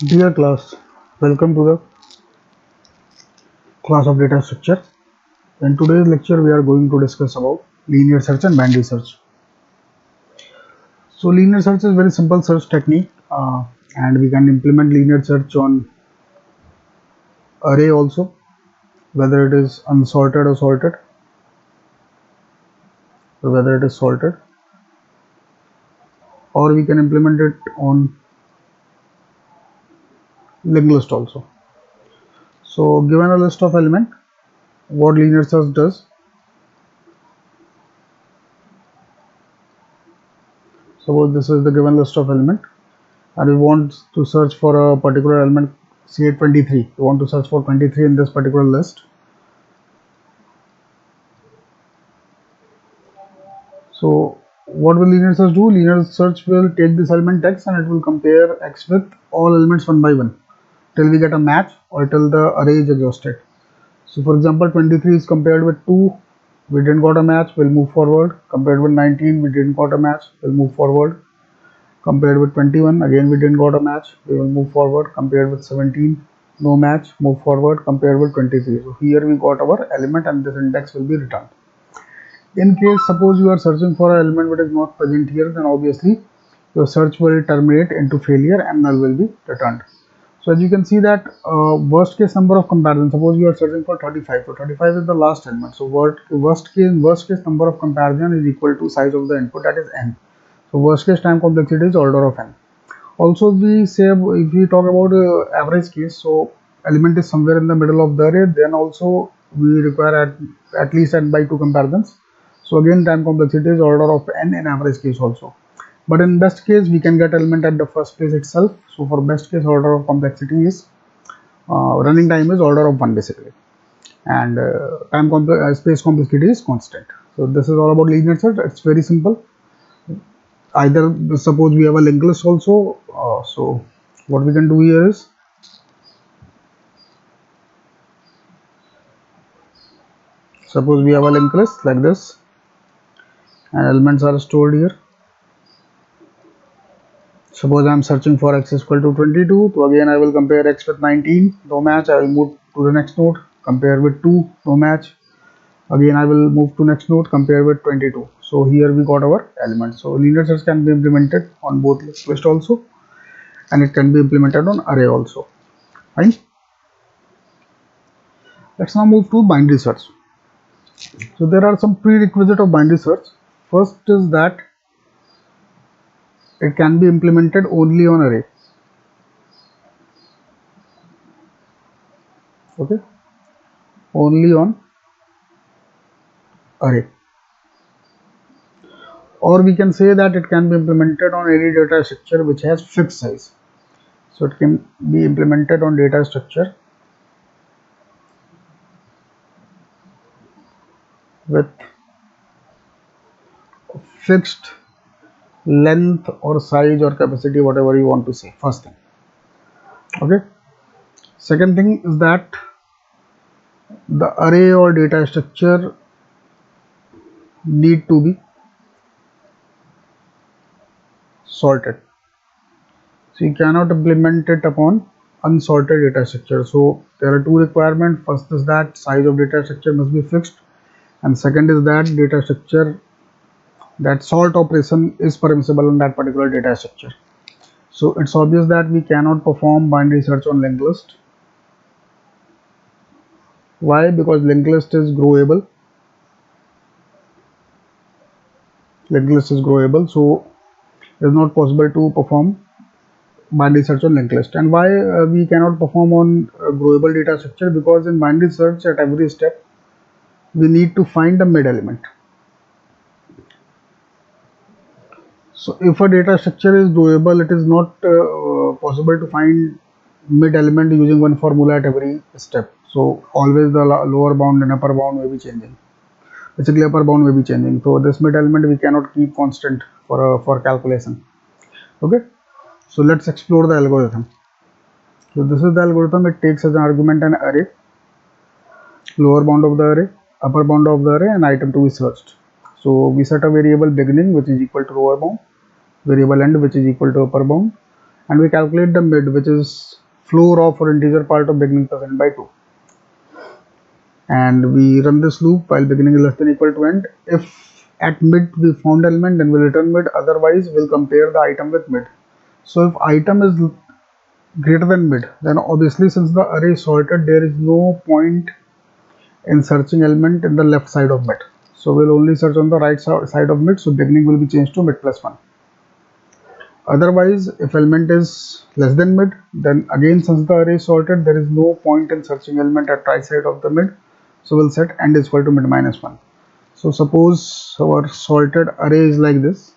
Dear class, welcome to the class of data structure. In today's lecture, we are going to discuss about linear search and binary search. So linear search is very simple search technique, and we can implement linear search on array also, whether it is unsorted or sorted, or whether it is sorted, or we can implement it on linked list also. So given a list of element, what linear search does, suppose this is the given list of element and we want to search for a particular element, say 23. We want to search for 23 in this particular list. So what will linear search do? Linear search will take this element x and it will compare x with all elements one by one till we get a match or till the array is exhausted. So for example, 23 is compared with 2, we didn't got a match, we'll move forward. Compared with 19, we didn't got a match, we'll move forward. Compared with 21, again we didn't got a match, we will move forward. Compared with 17, no match, move forward. Compared with 23, so here we got our element and this index will be returned. In case suppose you are searching for an element which is not present here, then obviously your search will terminate into failure and null will be returned. So as you can see that worst case number of comparison, suppose you are searching for 35, so 35 is the last element, so worst case number of comparison is equal to size of the input, that is n. So worst case time complexity is order of n. Also we say, if we talk about average case, so element is somewhere in the middle of the array, then also we require at least n by 2 comparisons. So again time complexity is order of n in average case also. But in best case we can get element at the first place itself. So for best case order of complexity is running time is order of 1 basically, and space complexity is constant. So this is all about linear search. It's very simple. Either suppose we have a linked list also, so what we can do here is, suppose we have a linked list like this and elements are stored here. Suppose I am searching for x is equal to 22, so again I will compare x with 19, no match, I will move to the next node, compare with 2, no match, again I will move to next node, compare with 22. So here we got our element. So linear search can be implemented on both list also, and it can be implemented on array also. Fine. Let's now move to binary search. So there are some prerequisites of binary search. First is that it can be implemented only on array. Okay, only on array. Or we can say that it can be implemented on any data structure which has fixed size. So it can be implemented on data structure with fixed length or size or capacity, whatever you want to say. First thing. Okay. Second thing is that the array or data structure need to be sorted. So you cannot implement it upon unsorted data structure. So there are two requirements. First is that size of data structure must be fixed, and second is that data structure, that sort operation is permissible on that particular data structure. So it's obvious that we cannot perform binary search on linked list. Why? Because linked list is growable. Linked list is growable, so it is not possible to perform binary search on linked list. And why we cannot perform on growable data structure? Because in binary search at every step we need to find the mid element. So if a data structure is growable, it is not possible to find mid element using one formula at every step. So always the lower bound and upper bound may be changing. Basically upper bound may be changing. So this mid element we cannot keep constant for calculation. Okay. So let's explore the algorithm. So this is the algorithm. It takes as an argument an array, lower bound of the array, upper bound of the array, and item to be searched. So we set a variable beginning which is equal to lower bound, variable end which is equal to upper bound, and we calculate the mid, which is floor of or integer part of beginning plus end by 2, and we run this loop while beginning is less than equal to end. If at mid we found element, then we'll return mid, otherwise we'll compare the item with mid. So if item is greater than mid, then obviously since the array is sorted, there is no point in searching element in the left side of mid. So we'll only search on the right side of mid, so beginning will be changed to mid plus 1. Otherwise, if element is less than mid, then again since the array is sorted, there is no point in searching element at right side of the mid, so we'll set end is equal to mid minus 1. So suppose our sorted array is like this.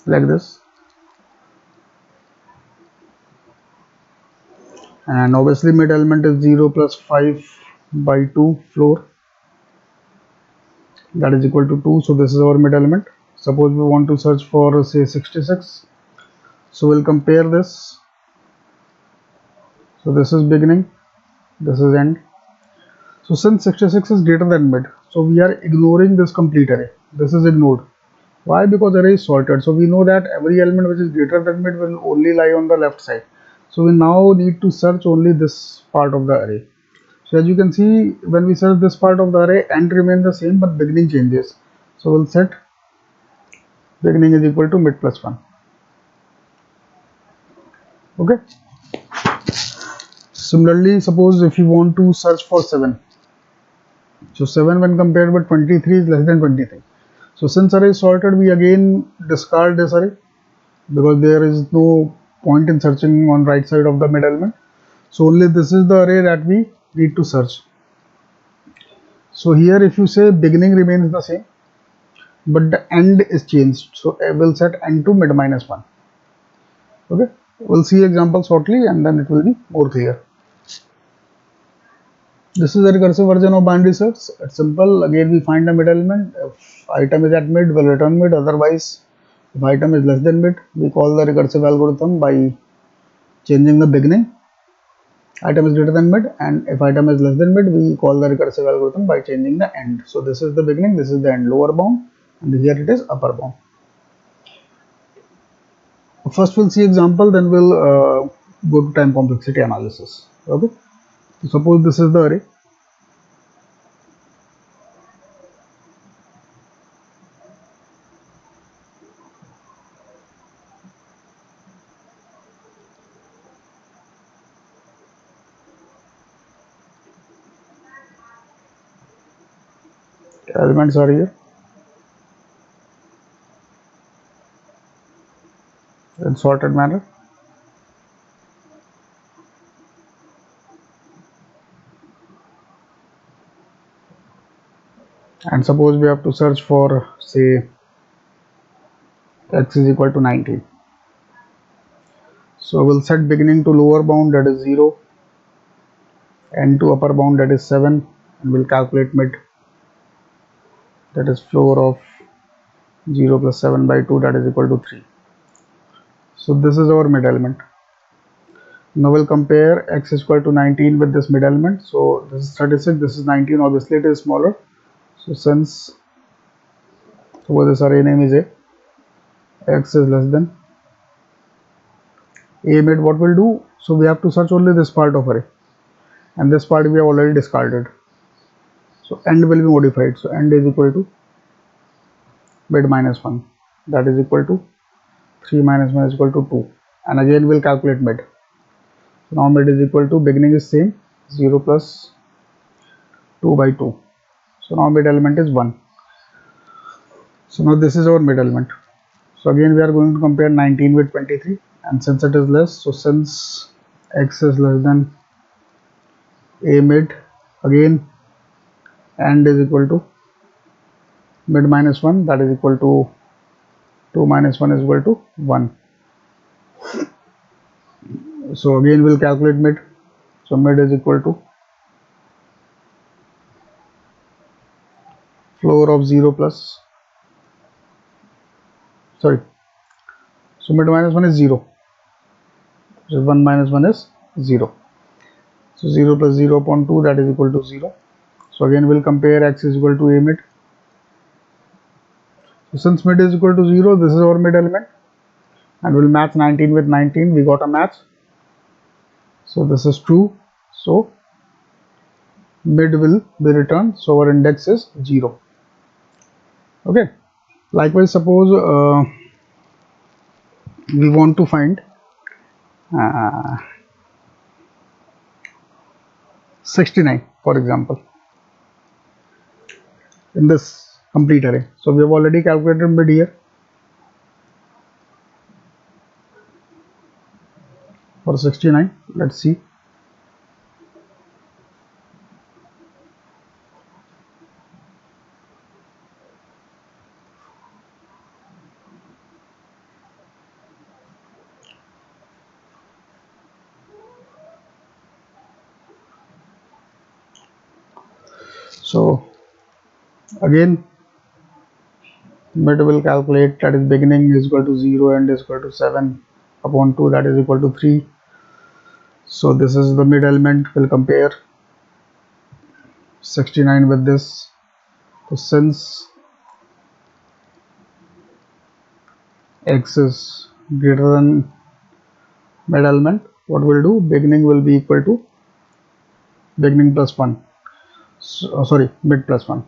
Like this, and obviously mid element is 0 plus 5 by 2 floor, that is equal to 2. So this is our mid element. Suppose we want to search for say 66, so we'll compare this. So this is beginning, this is end. So since 66 is greater than mid, so we are ignoring this complete array. This is ignored. Why? Because array is sorted. So we know that every element which is greater than mid will only lie on the left side. So we now need to search only this part of the array. So as you can see, when we search this part of the array, end remains the same but beginning changes. So we'll set beginning is equal to mid plus 1. Okay. Similarly, suppose if you want to search for 7. So 7 when compared with 23 is less than 23. So since array is sorted, we again discard this array because there is no point in searching on right side of the mid element. So only this is the array that we need to search. So here if you say beginning remains the same, but the end is changed. So I will set end to mid minus 1. Okay, we'll see example shortly and then it will be more clear. This is a recursive version of binary search. It's simple. Again, we find the mid element. If item is at mid, we'll return mid. Otherwise, if item is less than mid, we call the recursive algorithm by changing the beginning. Item is greater than mid, and if item is less than mid, we call the recursive algorithm by changing the end. So this is the beginning, this is the end, lower bound, and here it is upper bound. First we'll see example, then we'll go to time complexity analysis. Okay, so suppose this is the array. Elements are here in sorted manner. And suppose we have to search for say x is equal to 19. So we'll set beginning to lower bound, that is 0, end to upper bound, that is 7, and we'll calculate mid, that is floor of 0 plus 7 by 2, that is equal to 3. So this is our mid element. Now we'll compare x is equal to 19 with this mid element. So this is 36, this is 19, obviously it is smaller. So since this array name is a, x is less than a mid, what we'll do, so we have to search only this part of array, and this part we have already discarded. So end will be modified. So end is equal to mid minus 1, that is equal to 3 minus 1 is equal to 2, and again we'll calculate mid. So now mid is equal to beginning is same, 0 plus 2 by 2. So now mid element is 1. So now this is our mid element. So again we are going to compare 19 with 23, and since it is less, so since x is less than a mid, again end is equal to mid minus 1, that is equal to 2 minus 1 is equal to 1. So again we'll calculate mid. So mid is equal to floor of 0 plus, sorry, so mid minus 1 is 0, so 1 minus 1 is 0. So 0 plus 0 upon 2, that is equal to 0. So again we'll compare x is equal to a mid. So since mid is equal to 0, this is our mid element, and we'll match 19 with 19. We got a match. So this is true. So mid will be returned. So our index is 0. Okay. Likewise, suppose we want to find 69, for example, in this complete array. So we have already calculated mid here. For 69, let's see. So again, mid will calculate, that is beginning is equal to 0, end is equal to 7 upon 2, that is equal to 3. So this is the mid element. Will compare 69 with this. So since x is greater than mid element, what we'll do, beginning will be equal to beginning plus 1. So, sorry, mid plus 1.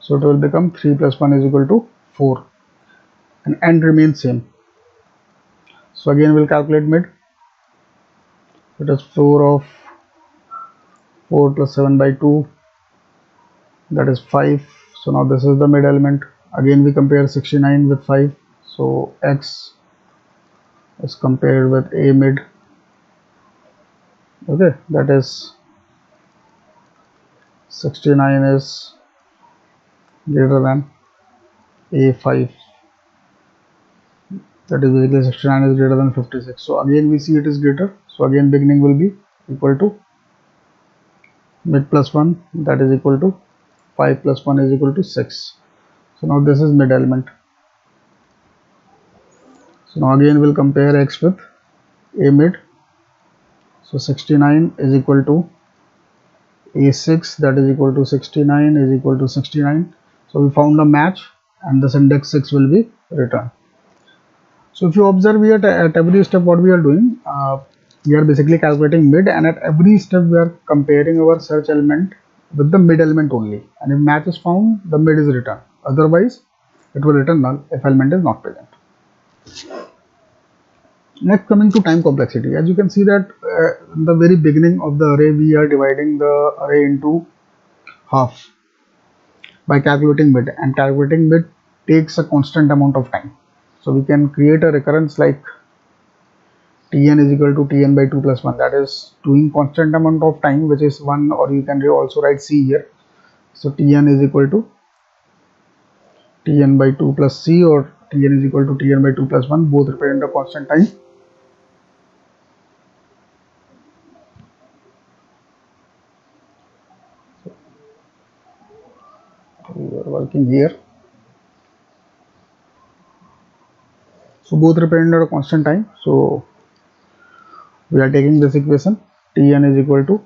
So it will become 3 plus 1 is equal to 4, and end remains same. So again we'll calculate mid. It is 4 of 4 plus 7 by 2, that is 5. So now this is the mid element. Again we compare 69 with 5. So x is compared with a mid. Okay, that is 69 is greater than a5. That is basically 69 is greater than 56. So again we see it is greater. So again beginning will be equal to mid plus 1, that is equal to 5 plus 1 is equal to 6. So now this is mid element. So now again we'll compare x with a mid. So 69 is equal to a6, that is equal to 69 is equal to 69. So we found a match, and this index 6 will be returned. So if you observe here, at every step what we are doing, we are basically calculating mid, and at every step we are comparing our search element with the mid element only, and if match is found, the mid is returned. Otherwise it will return null if element is not present. Next, coming to time complexity, as you can see that in the very beginning of the array we are dividing the array into half by calculating mid, and calculating mid takes a constant amount of time. So we can create a recurrence like Tn is equal to Tn by 2 plus 1, that is doing constant amount of time, which is 1, or you can also write C here. So Tn is equal to Tn by 2 plus C, or Tn is equal to Tn by 2 plus 1, both represent a constant time. We are working here. So both represent a constant time. So we are taking this equation, Tn is equal to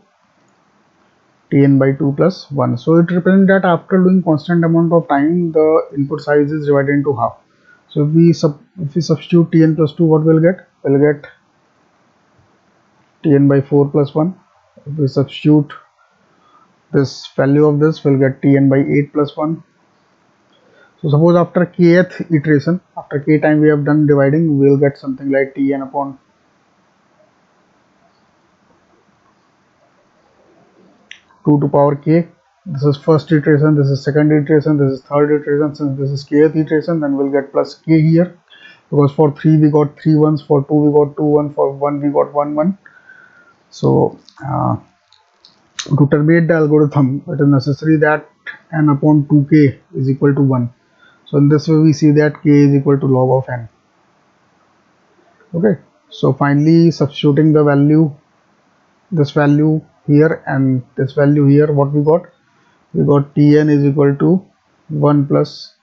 Tn by 2 plus 1. So it represents that after doing constant amount of time, the input size is divided into half. So if we substitute Tn plus 2, what we'll get? We'll get Tn by 4 plus 1. If we substitute this value of this, we'll get Tn by 8 plus 1. So suppose after kth iteration, after k time we have done dividing, we'll get something like Tn upon 2 to power k. This is first iteration, this is second iteration, this is third iteration. Since this is kth iteration, then we'll get plus k here, because for 3 we got 3 ones, for 2 we got 2 1, for 1 we got 1 1. So to terminate the algorithm, it is necessary that n upon 2k is equal to 1. So in this way we see that k is equal to log of n. Okay, so finally substituting the value, this value here and this value here, what we got Tn is equal to 1 plus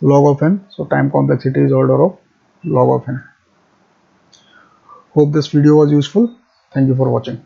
log of n. So time complexity is order of log of n. Hope this video was useful. Thank you for watching.